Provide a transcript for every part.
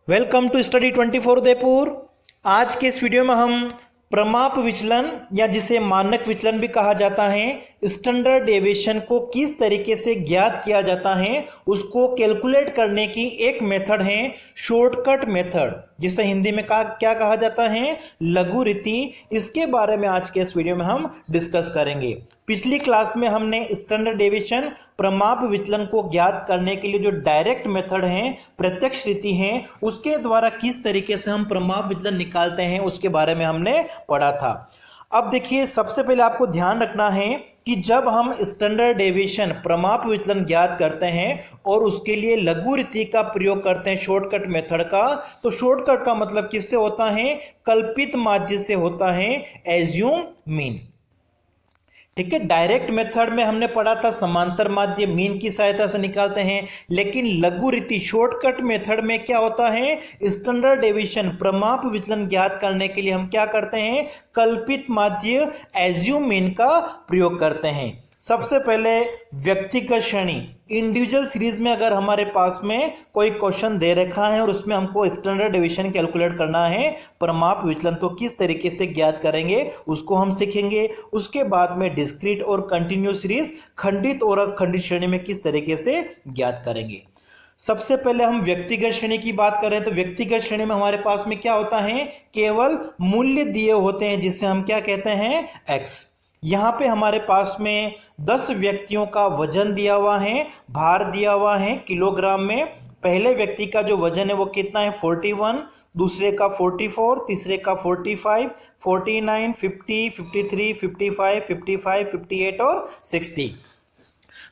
Welcome to study 24 Udaipur. आज के इस वीडियो में हम प्रमाप विचलन या जिसे मानक विचलन भी कहा जाता है, स्टैंडर्ड डेविएशन को किस तरीके से ज्ञात किया जाता है उसको कैलकुलेट करने की एक मेथड है शॉर्टकट मेथड, जिसे हिंदी में क्या कहा जाता है, लघु रीति। इसके बारे में आज के इस वीडियो में हम डिस्कस करेंगे। पिछली क्लास में हमने स्टैंडर्ड डेविएशन प्रमाप विचलन को ज्ञात करने के लिए जो डायरेक्ट मेथड है, प्रत्यक्ष रीति है, उसके द्वारा किस तरीके से हम प्रमाप विचलन निकालते हैं उसके बारे में हमने पढ़ा था। अब देखिए, सबसे पहले आपको ध्यान रखना है कि जब हम स्टैंडर्ड डेविएशन प्रमाप विचलन ज्ञात करते हैं और उसके लिए लघु रीति का प्रयोग करते हैं शॉर्टकट मेथड का, तो शॉर्टकट का मतलब किससे होता है, कल्पित माध्य से होता है, एज्यूम मीन। ठीक है, डायरेक्ट मेथड में हमने पढ़ा था समांतर माध्य मीन की सहायता से निकालते हैं, लेकिन लघु रीति शॉर्टकट मेथड में क्या होता है, स्टैंडर्ड डेविएशन प्रमाप विचलन ज्ञात करने के लिए हम क्या करते हैं, कल्पित माध्य एज्यूम मीन का प्रयोग करते हैं। सबसे पहले व्यक्तिगत श्रेणी इंडिविजुअल सीरीज में अगर हमारे पास में कोई क्वेश्चन दे रखा है और उसमें हमको स्टैंडर्ड डेविएशन कैलकुलेट करना है प्रमाप विचलन, तो किस तरीके से ज्ञात करेंगे उसको हम सीखेंगे। उसके बाद में डिस्क्रीट और कंटिन्यूअस सीरीज खंडित और अखंडित श्रेणी में किस तरीके से ज्ञात करेंगे। सबसे पहले हम व्यक्तिगत श्रेणी की बात करें तो व्यक्तिगत श्रेणी में हमारे पास में क्या होता है, केवल मूल्य दिए होते हैं जिससे हम क्या कहते हैं, एक्स। यहाँ पे हमारे पास में 10 व्यक्तियों का वजन दिया हुआ है, भार दिया हुआ है किलोग्राम में। पहले व्यक्ति का जो वजन है वो कितना है, 41, दूसरे का 44, तीसरे का 45, 49, 50, 53, 55, 55, 58 और 60।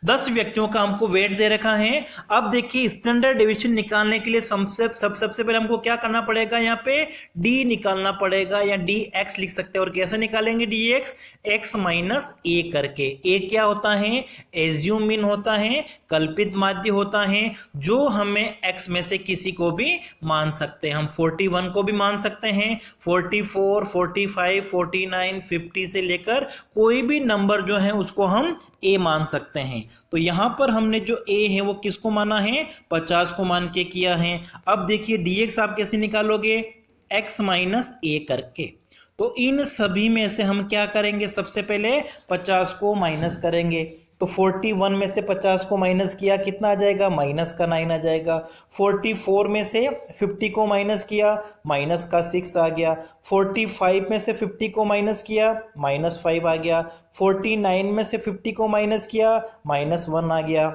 10 व्यक्तियों का हमको वेट दे रखा है। अब देखिए, स्टैंडर्ड डेविएशन निकालने के लिए सबसे पहले हमको क्या करना पड़ेगा, यहाँ पे डी निकालना पड़ेगा या डी एक्स लिख सकते हैं। और कैसे निकालेंगे डी एक्स, एक्स माइनस ए करके। ए क्या होता है, एज्यूम मीन होता है, कल्पित माध्य होता है, जो हमें एक्स में से किसी को भी मान सकते हैं। हम 41 को भी मान सकते हैं, 44, 45, 49, 50 से लेकर कोई भी नंबर जो है उसको हम ए मान सकते हैं। तो यहां पर हमने जो ए है वो किसको माना है, 50 को मान के किया है। अब देखिए dx आप कैसे निकालोगे, x माइनस ए करके। तो इन सभी में से हम क्या करेंगे, सबसे पहले 50 को माइनस करेंगे। तो 41 में से 50 को माइनस किया, कितना आ जाएगा, माइनस का 9 आ जाएगा। 44 में से 50 को माइनस किया, माइनस का 6 आ गया। 45 में से 50 को माइनस किया, माइनस 5 आ गया। 49 में से 50 को माइनस किया, माइनस 1 आ गया।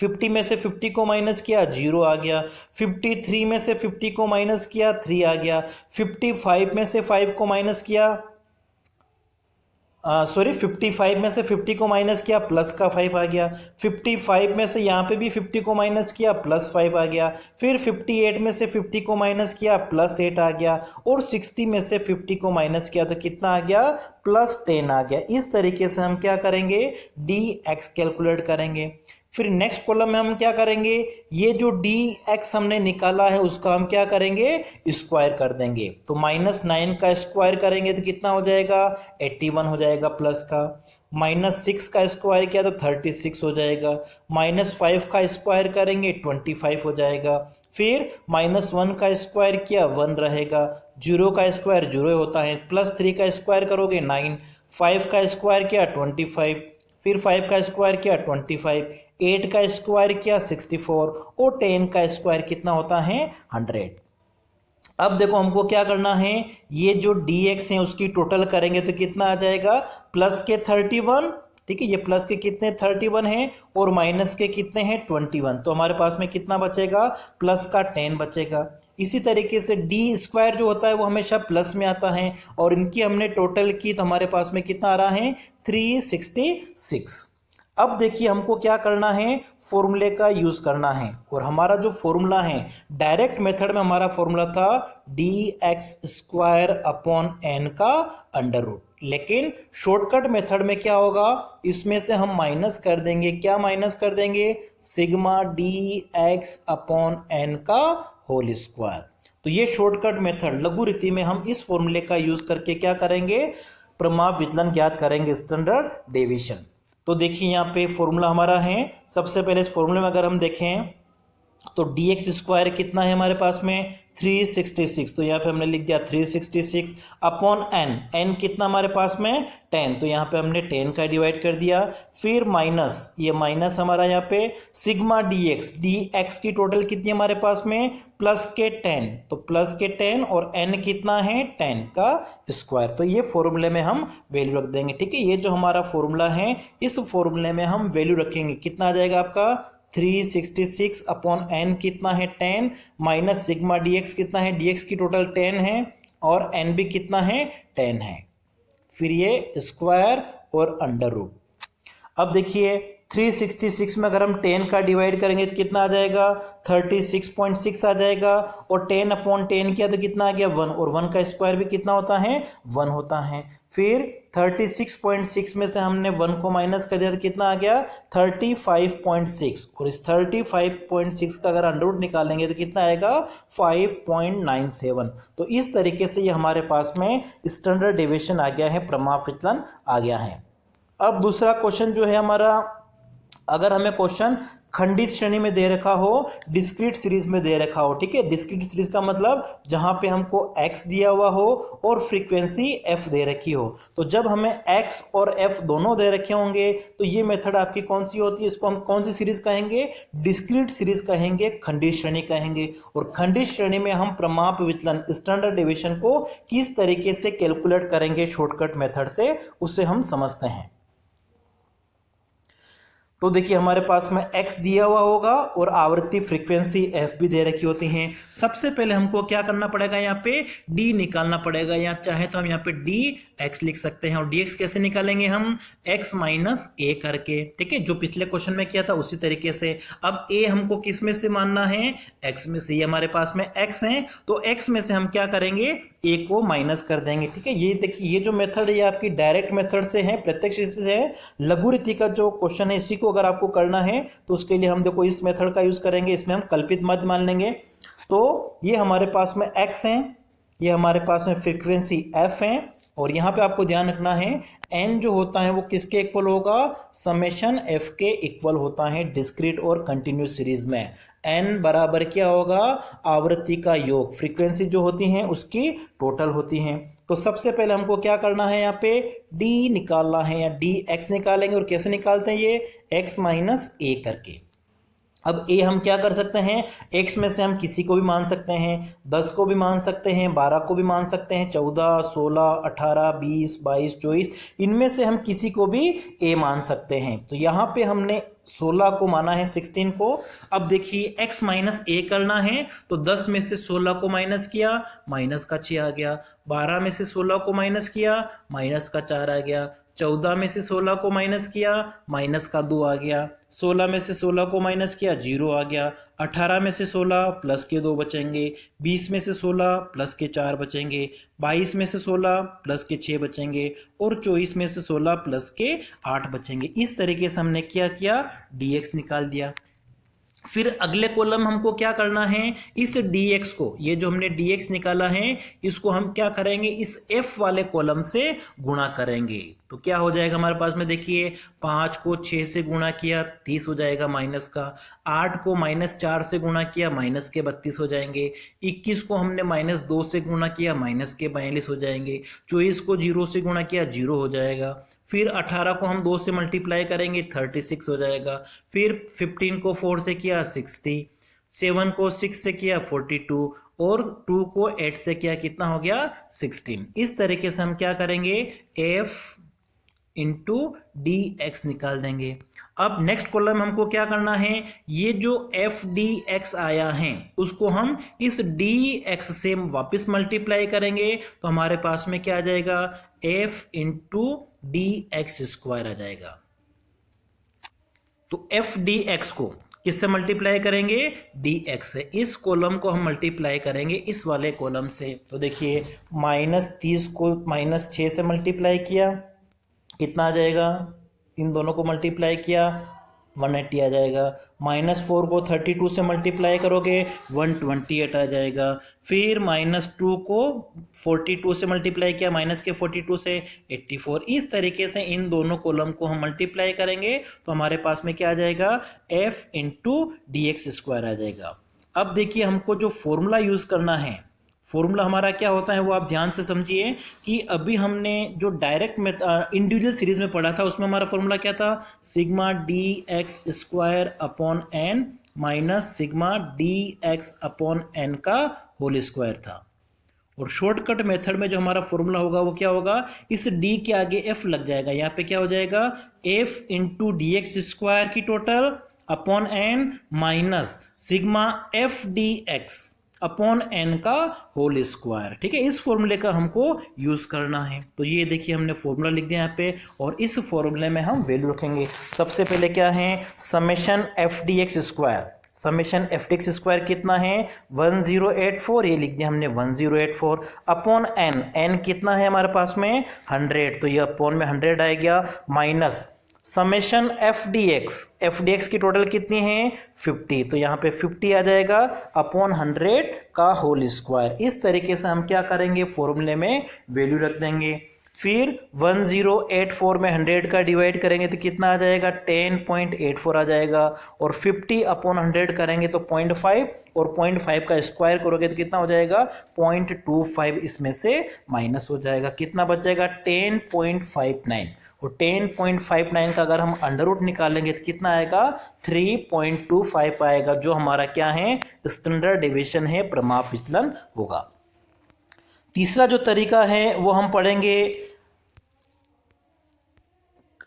50 में से 50 को माइनस किया, 0 आ गया। 53 में से 50 को माइनस किया, 3 आ गया। 55 में से 5 को माइनस किया, 55 में से 50 को माइनस किया, प्लस का 5 आ गया। 55 में से यहाँ पे भी 50 को माइनस किया, प्लस 5 आ गया। फिर 58 में से 50 को माइनस किया, प्लस 8 आ गया। और 60 में से 50 को माइनस किया तो कितना आ गया, प्लस 10 आ गया। इस तरीके से हम क्या करेंगे, डी एक्स कैलकुलेट करेंगे। फिर नेक्स्ट कॉलम में हम क्या करेंगे, ये जो डी एक्स हमने निकाला है उसका हम क्या करेंगे, स्क्वायर कर देंगे। तो -9 का स्क्वायर करेंगे तो कितना हो जाएगा, 81 हो जाएगा प्लस का। -6 का स्क्वायर किया तो 36 हो जाएगा। -5 का स्क्वायर करेंगे 25 हो जाएगा। फिर -1 का स्क्वायर किया 1 रहेगा। 0 का स्क्वायर 0 होता है। +3 का स्क्वायर करोगे 9। 5 का स्क्वायर किया 25। फिर 5 का स्क्वायर किया 25। 8 का स्क्वायर किया 64। और 10 का स्क्वायर कितना होता है, 100। अब देखो हमको क्या करना है, ये जो dx है उसकी टोटल करेंगे तो कितना आ जाएगा, प्लस के 31। ठीक है, ये प्लस के कितने 31 है और माइनस के कितने हैं 21। तो हमारे पास में कितना बचेगा, प्लस का 10 बचेगा। इसी तरीके से डी स्क्वायर जो होता है वो हमेशा प्लस में आता है और इनकी हमने टोटल की तो हमारे पास में कितना आ रहा है, 366। अब देखिए हमको क्या करना है, फॉर्मूले का यूज करना है। और हमारा जो फॉर्मूला है डायरेक्ट मेथड में हमारा फॉर्मूला था dx² अपॉन n का अंडर रूट। लेकिन शॉर्टकट मेथड में क्या होगा, इसमें से हम माइनस कर देंगे। क्या माइनस कर देंगे, सिग्मा dx अपॉन n का होल स्क्वायर। तो ये शॉर्टकट मेथड लघु रीति में हम इस फॉर्मूले का यूज करके क्या करेंगे, प्रमाप विचलन ज्ञात करेंगे, स्टैंडर्ड डेविएशन। तो देखिए यहाँ पे फॉर्मूला हमारा है। सबसे पहले इस फॉर्मूले में अगर हम देखें तो dx स्क्वायर कितना है हमारे पास में 366, तो यहाँ पे हमने लिख दिया 366 अपॉन n कितना हमारे पास में 10, तो यहाँ पे हमने 10 का डिवाइड कर दिया। फिर माइनस, ये माइनस हमारा यहाँ पे सिग्मा dx की टोटल कितनी हमारे पास में प्लस के 10, तो प्लस के 10 और n कितना है 10 का स्क्वायर, तो ये फॉर्मूले में हम वैल्यू रख देंगे। ठीक है, ये जो हमारा फॉर्मूला है इस फॉर्मूले में हम वैल्यू रखेंगे। कितना आ जाएगा आपका 366 अपॉन n कितना है 10 माइनस सिग्मा dx कितना है, dx की टोटल 10 है और n भी कितना है 10 है, फिर ये स्क्वायर और अंडर रूट। अब देखिए 366 में अगर हम 10 का डिवाइड करेंगे तो कितना आ जाएगा 36.6 आ जाएगा, और 10 अपॉन 10 किया तो कितना आ गया 1, और 1 का स्क्वायर भी कितना होता है 1 होता है। फिर 36.6 में से हमने 1 को माइनस कर दिया तो कितना आ गया 35.6, और इस 35.6 का अगर अंडर रूट निकालेंगे तो कितना आएगा 5.97। तो इस तरीके से ये हमारे पास में स्टैंडर्ड डेविएशन आ गया है, प्रमाप विचलन आ गया है। अब दूसरा क्वेश्चन जो है हमारा, अगर हमें क्वेश्चन खंडित श्रेणी में दे रखा हो, डिस्क्रीट सीरीज में दे रखा हो, ठीक है, डिस्क्रीट सीरीज का मतलब जहां पे हमको x दिया हुआ हो और फ्रीक्वेंसी f दे रखी हो, तो जब हमें x और f दोनों दे रखे होंगे तो ये मेथड आपकी कौन सी होती है, इसको हम कौन सी सीरीज कहेंगे, डिस्क्रीट सीरीज कहेंगे, खंडित श्रेणी कहेंगे। और खंडित श्रेणी में हम प्रमाप विचलन स्टैंडर्ड डेविएशन को किस तरीके से कैलकुलेट करेंगे शॉर्टकट मेथड से, उससे हम समझते हैं। तो देखिए हमारे पास में x दिया हुआ होगा और आवृत्ति फ्रीक्वेंसी f भी दे रखी होती हैं। सबसे पहले हमको क्या करना पड़ेगा, यहाँ पे d निकालना पड़ेगा, या चाहे तो हम यहाँ पे dx लिख सकते हैं। और dx कैसे निकालेंगे हम, x माइनस a करके, ठीक है, जो पिछले क्वेश्चन में किया था उसी तरीके से। अब a हमको किस में से मानना है, x में से, ये हमारे पास में x है, तो x में से हम क्या करेंगे a को माइनस कर देंगे। ठीक है, ये देखिए ये जो मेथड है ये आपकी डायरेक्ट मेथड से है, प्रत्यक्ष से है। लघु रीति का जो क्वेश्चन है इसी को अगर आपको करना है तो उसके लिए हम देखो इस मेथड का यूज करेंगे, इसमें हम कल्पित मध्य मान लेंगे। तो ये हमारे पास में x है, ये हमारे पास में फ्रीक्वेंसी f है, और यहाँ पे आपको ध्यान रखना है n जो होता है वो किसके इक्वल होगा, समेशन f के इक्वल होता है डिस्क्रीट और कंटिन्यूस सीरीज में। n बराबर क्या होगा, आवृत्ति का योग, फ्रीक्वेंसी जो होती हैं उसकी टोटल होती हैं। तो सबसे पहले हमको क्या करना है, यहाँ पे d निकालना है, या dx निकालेंगे, और कैसे निकालते हैं ये x माइनस a करके। अब a हम क्या कर सकते हैं, x में से हम किसी को भी मान सकते हैं, 10 को भी मान सकते हैं, 12 को भी मान सकते हैं, 14, 16, 18, 20, 22, 24, इनमें से हम किसी को भी a मान सकते हैं। तो यहाँ पे हमने 16 को माना है 16 को। अब देखिए x माइनस a करना है, तो 10 में से 16 को माइनस किया, माइनस का 6 आ गया, 12 में से 16 को माइनस किया, माइनस का 4 आ गया, 14 में से 16 को माइनस किया, माइनस का 2 आ गया, 16 में से 16 को माइनस किया, 0 आ गया, 18 में से 16 प्लस के 2 बचेंगे, 20 में से 16 प्लस के 4 बचेंगे, 22 में से 16 प्लस के 6 बचेंगे, और 24 में से 16 प्लस के 8 बचेंगे। इस तरीके से हमने क्या किया, dx निकाल दिया। फिर अगले कॉलम हमको क्या करना है, इस dx को, ये जो हमने dx निकाला है इसको हम क्या करेंगे, इस f वाले कॉलम से गुणा करेंगे। तो क्या हो जाएगा हमारे पास में, देखिए 5 को 6 से गुणा किया 30 हो जाएगा माइनस का, 8 को माइनस 4 से गुणा किया माइनस के 32 हो जाएंगे, 21 को हमने माइनस 2 से गुणा किया माइनस के 42 हो जाएंगे, 24 को 0 से गुणा किया 0 हो जाएगा, फिर 18 को हम 2 से मल्टीप्लाई करेंगे 36 हो जाएगा, फिर 15 को 4 से किया 60, 7 को 6 से किया 42, और 2 को 8 से किया कितना हो गया 16। इस तरीके से हम क्या करेंगे, f इंटू डी एक्स निकाल देंगे। अब नेक्स्ट कॉलम हमको क्या करना है, ये जो एफ डी एक्स आया है उसको हम इस डी एक्स से वापस मल्टीप्लाई करेंगे, तो हमारे पास में क्या आ जाएगा, F into D X square आ जाएगा। तो एफ डी एक्स को किससे मल्टीप्लाई करेंगे, डी एक्स से। इस कॉलम को हम मल्टीप्लाई करेंगे इस वाले कॉलम से। तो देखिए -30 को -6 से मल्टीप्लाई किया, कितना आ जाएगा, इन दोनों को मल्टीप्लाई किया 180 आ जाएगा। -4 को 32 से मल्टीप्लाई करोगे 128 आ जाएगा। फिर -2 को 42 से मल्टीप्लाई किया, माइनस के 42 से 84। इस तरीके से इन दोनों कॉलम को हम मल्टीप्लाई करेंगे तो हमारे पास में क्या आ जाएगा, f into D X square आ जाएगा। अब देखिए हमको जो फॉर्मूला यूज करना है, फॉर्मूला हमारा क्या होता है वो आप ध्यान से समझिए कि अभी हमने जो डायरेक्ट में इंडिविजुअल सीरीज में पढ़ा था उसमें हमारा फॉर्मूला क्या था, sigma D X square upon N minus sigma D X upon N का होल स्क्वायर था। और शॉर्टकट मेथड में जो हमारा फॉर्मूला होगा वो क्या होगा, इस d के आगे f लग जाएगा, यहाँ पे क्या हो जाएगा f into D X square की total upon N minus sigma F D X upon N का होल स्क्वायर। ठीक है, इस फॉर्मूले का हमको यूज करना है। तो ये देखिए हमने फॉर्मूला लिख दिया यहाँ पे और इस फॉर्मूले में हम वैल्यू रखेंगे। सबसे पहले क्या है, summation F D X square, summation F D X square कितना है 1084, ये लिख दिया हमने 1084 अपॉन एन, एन कितना है हमारे पास में 100, तो ये अपॉन में 100 आ गया, minus summation F D x की टोटल कितनी है 50, तो यहाँ पे 50 आ जाएगा अपॉन 100 का होल स्क्वायर। इस तरीके से हम क्या करेंगे, फॉर्मूले में वैल्यू रख देंगे। फिर 1084 में 100 का डिवाइड करेंगे तो कितना आ जाएगा 10.84 आ जाएगा, और 50 अपॉन 100 करेंगे तो 0.5, और 0.5 का स्क्वायर करोगे तो कितना हो जाएगा 0.25, इसमें से माइनस हो जाएगा, कितना बच जाएगा 10.59, और 10.59 का अगर हम अंडर रूट निकालेंगे तो कितना आएगा 3.25 आएगा, जो हमारा क्या है स्टैंडर्ड डेविएशन है, प्रमाप विचलन होगा। तीसरा जो तरीका है वो हम पढ़ेंगे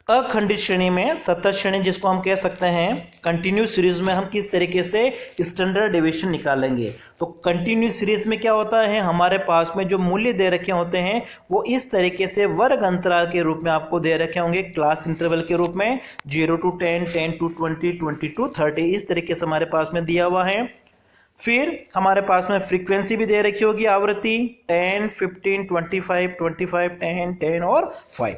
अखंडित श्रेणी में, सतत श्रेणी जिसको हम कह सकते हैं, कंटिन्यूस सीरीज में हम किस तरीके से स्टैंडर्ड डेविएशन निकालेंगे। तो कंटिन्यूस सीरीज में क्या होता है, हमारे पास में जो मूल्य दे रखे होते हैं वो इस तरीके से वर्ग अंतराल के रूप में आपको दे रखे होंगे, क्लास इंटरवल के रूप में 0 to 10, 10 to 20, 20 to 30, इस तरीके से हमारे पास में दिया हुआ है। फिर हमारे पास में फ्रीक्वेंसी भी दे रखी होगी, आवृत्ति 10, 15, 25, 25, 10, 10 और 5।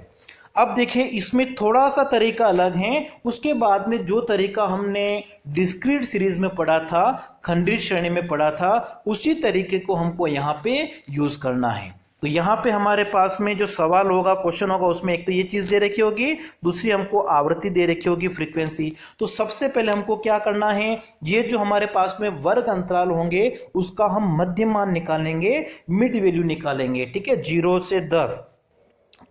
अब देखिए इसमें थोड़ा सा तरीका अलग है, उसके बाद में जो तरीका हमने डिस्क्रीट सीरीज में पढ़ा था, खंडित श्रेणी में पढ़ा था, उसी तरीके को हमको यहाँ पे यूज करना है। तो यहाँ पे हमारे पास में जो सवाल होगा, क्वेश्चन होगा, उसमें एक तो ये चीज दे रखी होगी, दूसरी हमको आवृत्ति दे रखी होगी, फ्रीक्वेंसी। तो सबसे पहले हमको क्या करना है, ये जो हमारे पास में वर्ग अंतराल होंगे उसका हम मध्य मान निकालेंगे, मिड वैल्यू निकालेंगे। ठीक है, 0 से 10,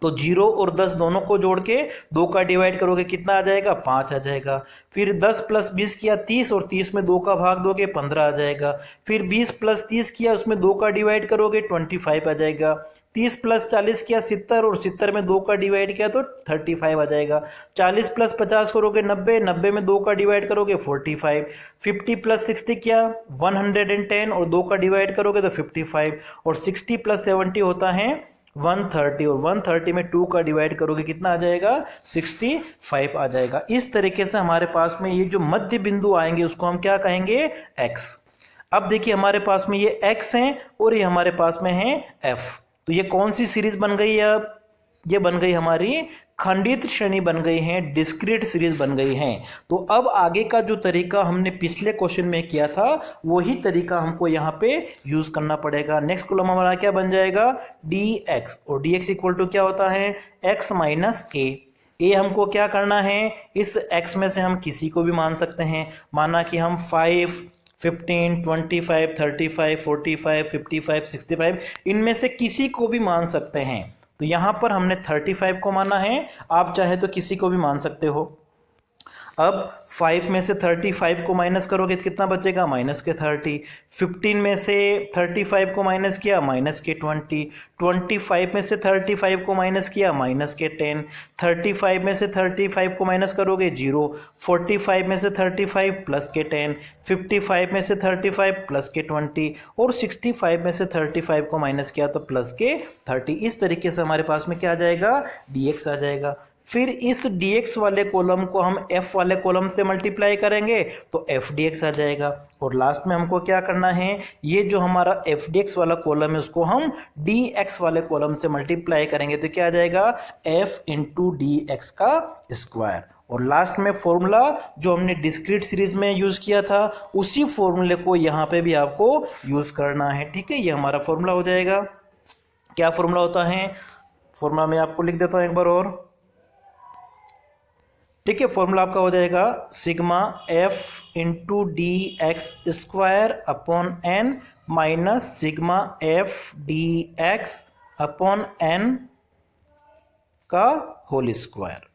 तो 0 और 10 दोनों को जोड़ के 2 का डिवाइड करोगे कितना आ जाएगा 5 आ जाएगा। फिर 10 प्लस 20 किया 30, और 30 में 2 का भाग दोगे 15 आ जाएगा। फिर 20 प्लस 30 किया, उसमें 2 का डिवाइड करोगे 25 आ जाएगा। 30 प्लस 40 किया 70, और 70 में 2 का डिवाइड किया तो 35 आ जाएगा। 40 प्लस 50 करोगे 90, 90 में 2 का डिवाइड करोगे 45। 50 प्लस 60 किया 110, और 2 का डिवाइड करोगे तो 55, और 60 प्लस 70 होता है 130, और 130 में 2 का डिवाइड करोगे कितना आ जाएगा 65 आ जाएगा। इस तरीके से हमारे पास में ये जो मध्य बिंदु आएंगे उसको हम क्या कहेंगे x। अब देखिए हमारे पास में ये x है और ये हमारे पास में है f, तो ये कौन सी सीरीज बन गई है, अब ये बन गई हमारी खंडित श्रेणी बन गई है, डिस्क्रीट सीरीज बन गई है। तो अब आगे का जो तरीका हमने पिछले क्वेश्चन में किया था वही तरीका हमको यहाँ पे यूज करना पड़ेगा। नेक्स्ट कॉलम हमारा क्या बन जाएगा dx, और dx इक्वल टू क्या होता है x माइनस a हमको क्या करना है, इस x में से हम किसी को भी मान सकते हैं, माना कि हम 5, 15, 25, 35, 45, 55, 65 इनमें से किसी को भी मान सकते हैं। तो यहाँ पर हमने 35 को माना है, आप चाहे तो किसी को भी मान सकते हो। अब 5 में से 35 को माइनस करोगे तो कितना बचेगा माइनस के 30। 15 में से 35 को माइनस किया माइनस के 20। 25 में से 35 को माइनस किया माइनस के 10। 35 में से 35 को माइनस करोगे 0। 45 में से 35 प्लस के 10। 55 में से 35 प्लस के 20, और 65 में से 35 को माइनस किया तो प्लस के 30। इस तरीके से हमारे पास में क्या आ जाएगा dx आ जाएगा। फिर इस dx वाले कॉलम को हम f वाले कॉलम से मल्टीप्लाई करेंगे तो f dx आ जाएगा। और लास्ट में हमको क्या करना है, ये जो हमारा f dx वाला कॉलम है उसको हम dx वाले कॉलम से मल्टीप्लाई करेंगे तो क्या आ जाएगा f इंटू dx का स्क्वायर। और लास्ट में फॉर्मूला जो हमने डिस्क्रीट सीरीज में यूज़ किया था उसी फॉर्मूले को यहाँ पे भी आपको यूज़ करना है। ठीक है, ये हमारा फॉर्मूला हो जाएगा। क्या फॉर्मूला होता है, फॉर्मूला मैं आपको लिख देता हूँ एक बार और। ठीक है, फॉर्मूला आपका हो जाएगा sigma F into D X square upon N minus sigma F D X upon N का होल स्क्वायर।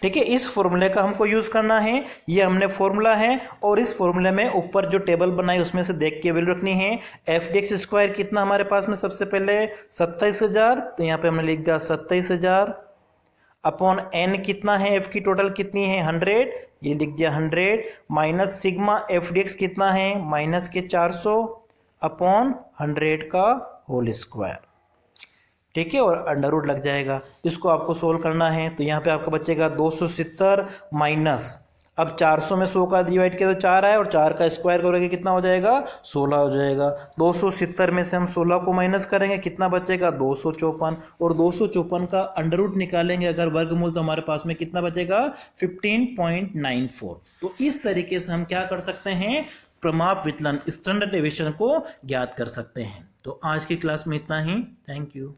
ठीक है, इस फॉर्मूले का हमको यूज करना है, ये हमने फॉर्मूला है और इस फॉर्मूले में ऊपर जो टेबल बनाई उसमें से देख के वैल्यू रखनी है। एफ डी एक्स स्क्वायर कितना हमारे पास में, सबसे पहले 27,000, तो यहाँ पे हमने लिख दिया 27,000 अपॉन एन कितना है, एफ की टोटल कितनी है 100, ये लिख दिया 100 minus sigma F D x कितना है माइनस के 400 अपॉन 100 का होल स्क्वायर। ठीक है, और अंडर रूट लग जाएगा। इसको आपको सोल्व करना है तो यहाँ पे आपका बचेगा 270 माइनस, अब 400 में 100 का डिवाइड किया तो 4 आए और 4 का स्क्वायर करोगे कितना हो जाएगा 16 हो जाएगा। 270 में से हम 16 को माइनस करेंगे कितना बचेगा 254, और 254 का अंडर रूट निकालेंगे अगर वर्गमूल तो हमारे पास में कितना बचेगा 15.94। तो इस तरीके से हम क्या कर सकते हैं, प्रमाप विचलन स्टैंडर्ड डेविएशन को ज्ञात कर सकते हैं। तो आज की क्लास में इतना ही, थैंक यू।